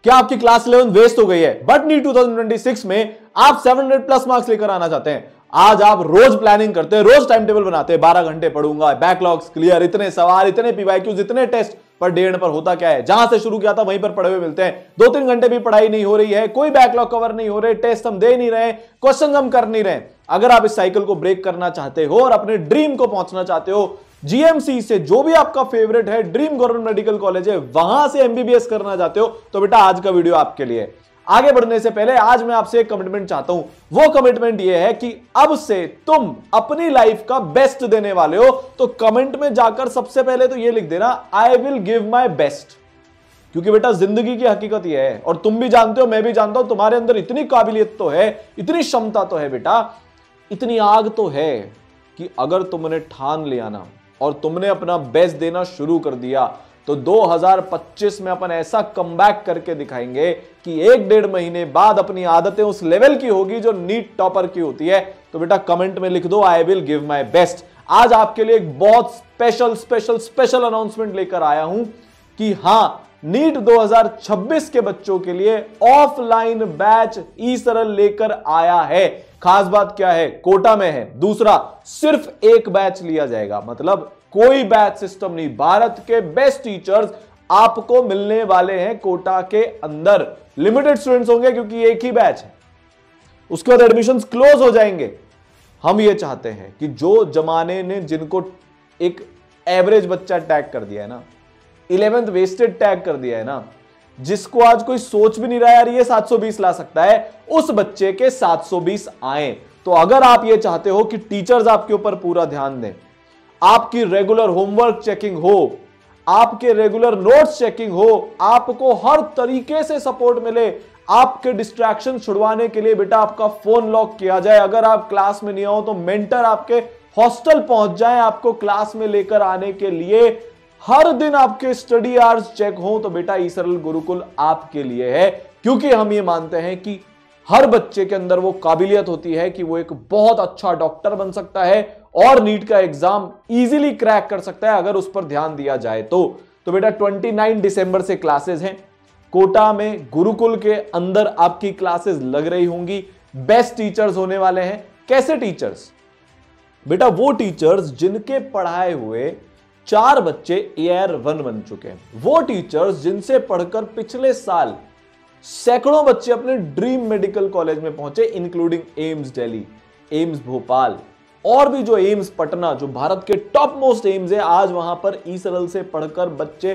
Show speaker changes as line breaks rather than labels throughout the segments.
क्या आपकी class 11 waste हो गई है? बट नीट 2026 में आप 700 प्लस मार्क्स लेकर आना चाहते हैं। आज आप रोज प्लानिंग करते हैं, रोज टाइम टेबल बनाते हैं, 12 घंटे पढ़ूंगा, बैकलॉग्स क्लियर, इतने सवाल, इतने पीवाईक्यूज, इतने टेस्ट। पर डेढ़ पर होता क्या है, जहां से शुरू किया था वहीं पर पढ़े हुए मिलते हैं। 2-3 घंटे भी पढ़ाई नहीं हो रही है, कोई बैकलॉग कवर नहीं हो रहे, टेस्ट हम दे नहीं रहे, क्वेश्चन हम कर नहीं रहे। अगर आप इस साइकिल को ब्रेक करना चाहते हो और अपने ड्रीम को पहुंचना चाहते हो, जीएमसी से जो भी आपका फेवरेट है, ड्रीम गवर्नमेंट मेडिकल कॉलेज है, वहां से एमबीबीएस करना चाहते हो, तो बेटा आज का वीडियो आपके लिए। आगे बढ़ने से पहले आज मैं आपसे एक कमिटमेंट चाहता हूं। वो कमिटमेंट ये है कि अब से तुम अपनी लाइफ का बेस्ट देने वाले हो। तो कमेंट में जाकर सबसे पहले तो ये लिख देना, I will give my best. क्योंकि बेटा जिंदगी की हकीकत यह है, और तुम भी जानते हो, मैं भी जानता हूं, तुम्हारे अंदर इतनी काबिलियत तो है, इतनी क्षमता तो है बेटा, इतनी आग तो है कि अगर तुमने ठान लिया ना और तुमने अपना बेस्ट देना शुरू कर दिया, तो 2025 में अपन ऐसा कमबैक करके दिखाएंगे कि 1-1.5 महीने बाद अपनी आदतें उस लेवल की होगी जो नीट टॉपर की होती है। तो बेटा कमेंट में लिख दो, I will give my best. आज आपके लिए एक बहुत स्पेशल अनाउंसमेंट लेकर आया हूं कि हां, नीट 2026 के बच्चों के लिए ऑफलाइन बैच ई सरल लेकर आया है। खास बात क्या है, कोटा में है। दूसरा, सिर्फ एक बैच लिया जाएगा, मतलब कोई बैच सिस्टम नहीं। भारत के बेस्ट टीचर्स आपको मिलने वाले हैं कोटा के अंदर। लिमिटेड स्टूडेंट्स होंगे क्योंकि एक ही बैच है, उसके बाद एडमिशंस क्लोज हो जाएंगे। हम ये चाहते हैं कि जो जमाने ने जिनको एक एवरेज बच्चा टैग कर दिया है ना, 11th वेस्टेड टैग कर दिया है ना, जिसको आज कोई सोच भी नहीं रहा यार ये 720 ला सकता है, उस बच्चे के 720 आए। तो अगर आप ये चाहते हो कि टीचर्स आपके ऊपर पूरा ध्यान दें, आपकी रेगुलर होमवर्क चेकिंग हो, आपके रेगुलर नोट्स चेकिंग हो, आपको हर तरीके से सपोर्ट मिले, आपके डिस्ट्रैक्शन छुड़वाने के लिए बेटा आपका फोन लॉक किया जाए, अगर आप क्लास में नहीं आओ तो मेंटर आपके हॉस्टल पहुंच जाए आपको क्लास में लेकर आने के लिए, हर दिन आपके स्टडी आवर्स चेक हो, तो बेटा ई सरल गुरुकुल आपके लिए है। क्योंकि हम ये मानते हैं कि हर बच्चे के अंदर वो काबिलियत होती है कि वो एक बहुत अच्छा डॉक्टर बन सकता है और नीट का एग्जाम इजीली क्रैक कर सकता है अगर उस पर ध्यान दिया जाए तो बेटा 29 दिसंबर से क्लासेस हैं कोटा में, गुरुकुल के अंदर आपकी क्लासेस लग रही होंगी। बेस्ट टीचर्स होने वाले हैं। कैसे टीचर्स? बेटा वो टीचर्स जिनके पढ़ाए हुए 4 बच्चे AR1 बन चुके हैं, वो टीचर्स जिनसे पढ़कर पिछले साल सैकड़ों बच्चे अपने ड्रीम मेडिकल कॉलेज में पहुंचे, including AIIMS Delhi, AIIMS Bhopal और भी जो एम्स पटना, जो भारत के टॉप मोस्ट एम्स है, आज वहां पर ई सरल से पढ़कर बच्चे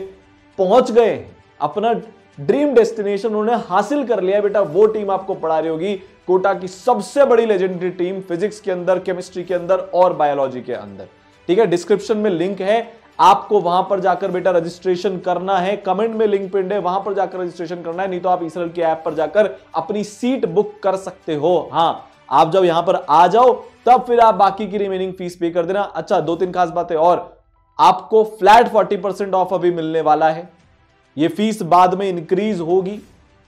पहुंच गए हैं, अपना ड्रीम डेस्टिनेशन उन्होंने हासिल कर लिया। बेटा वो टीम आपको पढ़ा रही होगी, कोटा की सबसे बड़ी लेजेंडरी टीम, फिजिक्स के अंदर, केमिस्ट्री के अंदर और बायोलॉजी के अंदर। ठीक है, डिस्क्रिप्शन में लिंक है, आपको वहां पर जाकर बेटा रजिस्ट्रेशन करना है, कमेंट में लिंक पिन है, वहां पर जाकर रजिस्ट्रेशन करना है, नहीं तो आप ई सरल की ऐप पर जाकर अपनी सीट बुक कर सकते हो। हां, आप जब यहां पर आ जाओ तब फिर आप बाकी की रिमेनिंग फीस पे कर देना। अच्छा, 2-3 खास बातें और, आपको फ्लैट 40% ऑफ अभी मिलने वाला है, ये फीस बाद में इंक्रीज होगी।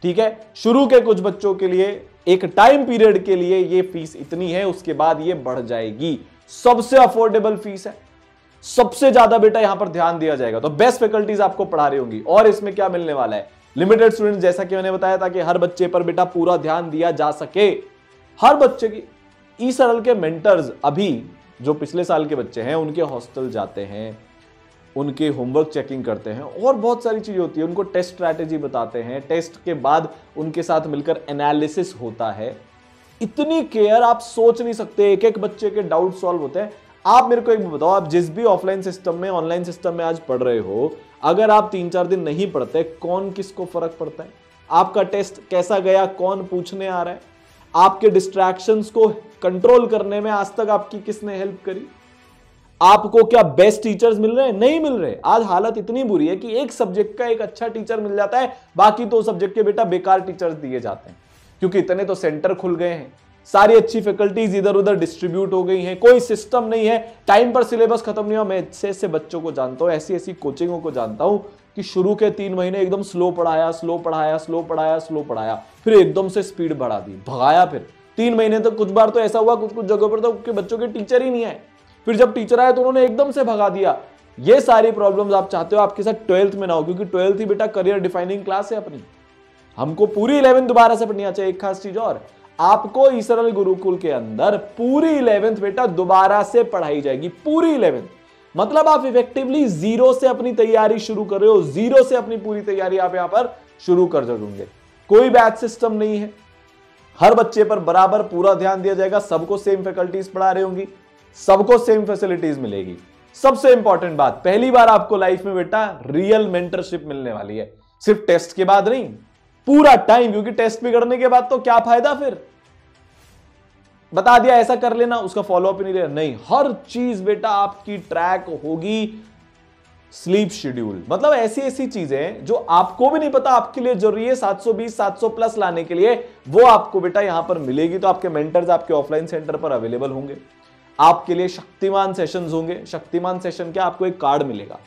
ठीक है, शुरू के कुछ बच्चों के लिए एक टाइम पीरियड के लिए ये फीस इतनी है, उसके बाद ये बढ़ जाएगी। सबसे अफोर्डेबल फीस है, सबसे ज्यादा बेटा यहां पर ध्यान दिया जाएगा, तो बेस्ट फैकल्टीज आपको पढ़ा रही होंगी। और इसमें क्या मिलने वाला है, लिमिटेड स्टूडेंट, जैसा कि मैंने बताया था कि हर बच्चे पर बेटा पूरा ध्यान दिया जा सके। हर बच्चे की ई सरल के मेंटर्स अभी जो पिछले साल के बच्चे हैं उनके हॉस्टल जाते हैं, उनके होमवर्क चेकिंग करते हैं और बहुत सारी चीजें होती है, उनको टेस्ट स्ट्रैटेजी बताते हैं, टेस्ट के बाद उनके साथ मिलकर एनालिसिस होता है। इतनी केयर आप सोच नहीं सकते, एक एक बच्चे के डाउट सॉल्व होते हैं। आप मेरे को एक बताओ, आप जिस भी ऑफलाइन सिस्टम में, ऑनलाइन सिस्टम में आज पढ़ रहे हो, अगर आप 3-4 दिन नहीं पढ़ते, कौन किसको फर्क पड़ता है? आपका टेस्ट कैसा गया कौन पूछने आ रहा है? आपके डिस्ट्रैक्शंस को कंट्रोल करने में आज तक आपकी किसने हेल्प करी? आपको क्या बेस्ट टीचर्स मिल रहे हैं? नहीं मिल रहे। आज हालत इतनी बुरी है कि एक सब्जेक्ट का एक अच्छा टीचर मिल जाता है, बाकी 2 सब्जेक्ट के बेटा बेकार टीचर्स दिए जाते हैं, क्योंकि इतने तो सेंटर खुल गए हैं, सारी अच्छी फैकल्टीज इधर उधर डिस्ट्रीब्यूट हो गई हैं, कोई सिस्टम नहीं है, टाइम पर सिलेबस खत्म नहीं हुआ। मैं ऐसे बच्चों को जानता हूं, ऐसी कोचिंगों को जानता हूं कि शुरू के 3 महीने एकदम स्लो पढ़ाया, फिर एकदम से स्पीड बढ़ा दी, भगाया। फिर 3 महीने तक कुछ बार तो ऐसा हुआ, कुछ जगहों पर तो कि बच्चों के टीचर ही नहीं आए, फिर जब टीचर आए तो उन्होंने एकदम से भगा दिया। ये सारी प्रॉब्लम्स आप चाहते हो आपके साथ 12th में ना हो, क्योंकि 12th ही बेटा करियर डिफाइनिंग क्लास है अपनी। हमको पूरी 11 दोबारा से पढ़नी चाहिए। एक खास चीज और, आपको ईसरल गुरुकुल के अंदर पूरी 11th बेटा दोबारा से पढ़ाई जाएगी, पूरी 11th। मतलब आप इफेक्टिवली जीरो से अपनी तैयारी शुरू कर रहे हो, जीरो से अपनी पूरी तैयारी आप यहां पर शुरू कर दोगे। कोई बैच सिस्टम नहीं है, हर बच्चे पर बराबर पूरा ध्यान दिया जाएगा, सबको सेम फैकल्टीज पढ़ा रही होंगी, सबको सेम फैसिलिटीज मिलेगी। सबसे इंपॉर्टेंट बात, पहली बार आपको लाइफ में बेटा रियल मेंटरशिप मिलने वाली है, सिर्फ टेस्ट के बाद नहीं, पूरा टाइम। क्योंकि टेस्ट बिगड़ने के बाद तो क्या फायदा, फिर बता दिया ऐसा कर लेना, उसका फॉलोअप नहीं लेना, नहीं, हर चीज बेटा आपकी ट्रैक होगी। स्लीप शेड्यूल, मतलब ऐसी ऐसी चीजें जो आपको भी नहीं पता आपके लिए जरूरी है 720 700 प्लस लाने के लिए, वो आपको बेटा यहां पर मिलेगी। तो आपके मेंटर्स आपके ऑफलाइन सेंटर पर अवेलेबल होंगे, आपके लिए शक्तिमान सेशंस होंगे। शक्तिमान सेशन क्या, आपको एक कार्ड मिलेगा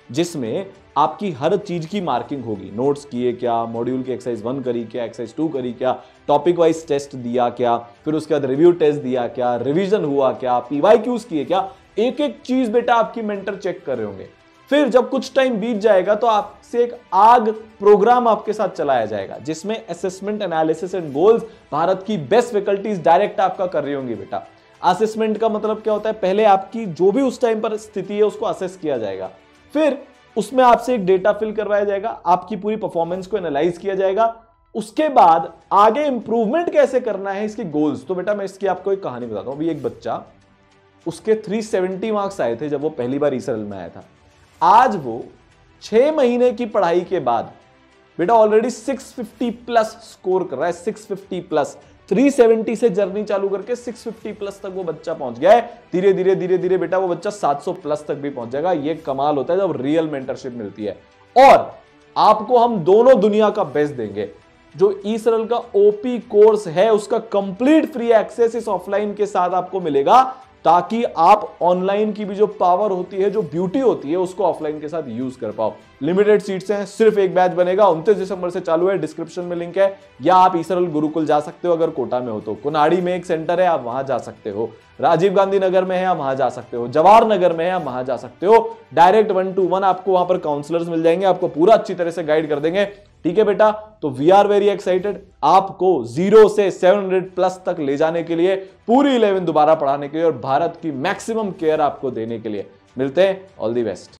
जिसमें आपकी हर चीज की मार्किंग होगी, नोट्स किए क्या, मॉड्यूल की एक्सरसाइज 1 करी क्या, एक्सरसाइज 2 करी क्या, टॉपिक वाइज टेस्ट दिया क्या, फिर उसके बाद रिव्यू टेस्ट दिया क्या, रिवीजन हुआ क्या, पीवाईक्यूज किए क्या, एक एक चीज बेटा आपकी मेंटर चेक कर रहे होंगे। फिर जब कुछ टाइम बीत जाएगा तो आपसे एक आग प्रोग्राम आपके साथ चलाया जाएगा जिसमें assessment, analysis and goals Bharat की बेस्ट फैकल्टीज डायरेक्ट आपका कर रही होंगी बेटा। असेसमेंट का मतलब क्या होता है, पहले आपकी जो भी उस टाइम पर स्थिति है उसको असेस किया जाएगा, फिर उसमें आपसे एक डेटा फिल करवाया जाएगा, आपकी पूरी परफॉर्मेंस को एनालाइज किया जाएगा, उसके बाद आगे इंप्रूवमेंट कैसे करना है, इसके गोल्स। तो बेटा मैं इसकी आपको एक कहानी बताता हूं। अभी एक बच्चा, उसके 370 मार्क्स आए थे जब वो पहली बार ईसरल में आया था। आज वो 6 महीने की पढ़ाई के बाद बेटा ऑलरेडी 650 प्लस स्कोर कर रहा है, 650 प्लस। 370 से जर्नी चालू करके 650 प्लस तक वो बच्चा पहुंच गया है। धीरे धीरे धीरे धीरे बेटा वो बच्चा 700 प्लस तक भी पहुंच जाएगा। ये कमाल होता है जब रियल मेंटरशिप मिलती है। और आपको हम दोनों दुनिया का बेस्ट देंगे। जो ईसरल का ओपी कोर्स है उसका कंप्लीट फ्री एक्सेस इस ऑफलाइन के साथ आपको मिलेगा, ताकि आप ऑनलाइन की भी जो पावर होती है, जो ब्यूटी होती है, उसको ऑफलाइन के साथ यूज कर पाओ। लिमिटेड सीट्स हैं, सिर्फ एक बैच बनेगा, 29 दिसंबर से चालू है। डिस्क्रिप्शन में लिंक है, या आप ईसरल गुरुकुल जा सकते हो अगर कोटा में हो तो। कोनाड़ी में एक सेंटर है, आप वहां जा सकते हो। राजीव गांधी नगर में है, आप वहां जा सकते हो। जवाहर नगर में है, आप वहां जा सकते हो। डायरेक्ट 1-to-1 आपको वहां पर काउंसलर्स मिल जाएंगे, आपको पूरा अच्छी तरह से गाइड कर देंगे। ठीक है बेटा, तो वी आर वेरी एक्साइटेड आपको 0 से 700 प्लस तक ले जाने के लिए, पूरी 11 दोबारा पढ़ाने के लिए और भारत की मैक्सिमम केयर आपको देने के लिए। मिलते हैं, ऑल दी बेस्ट।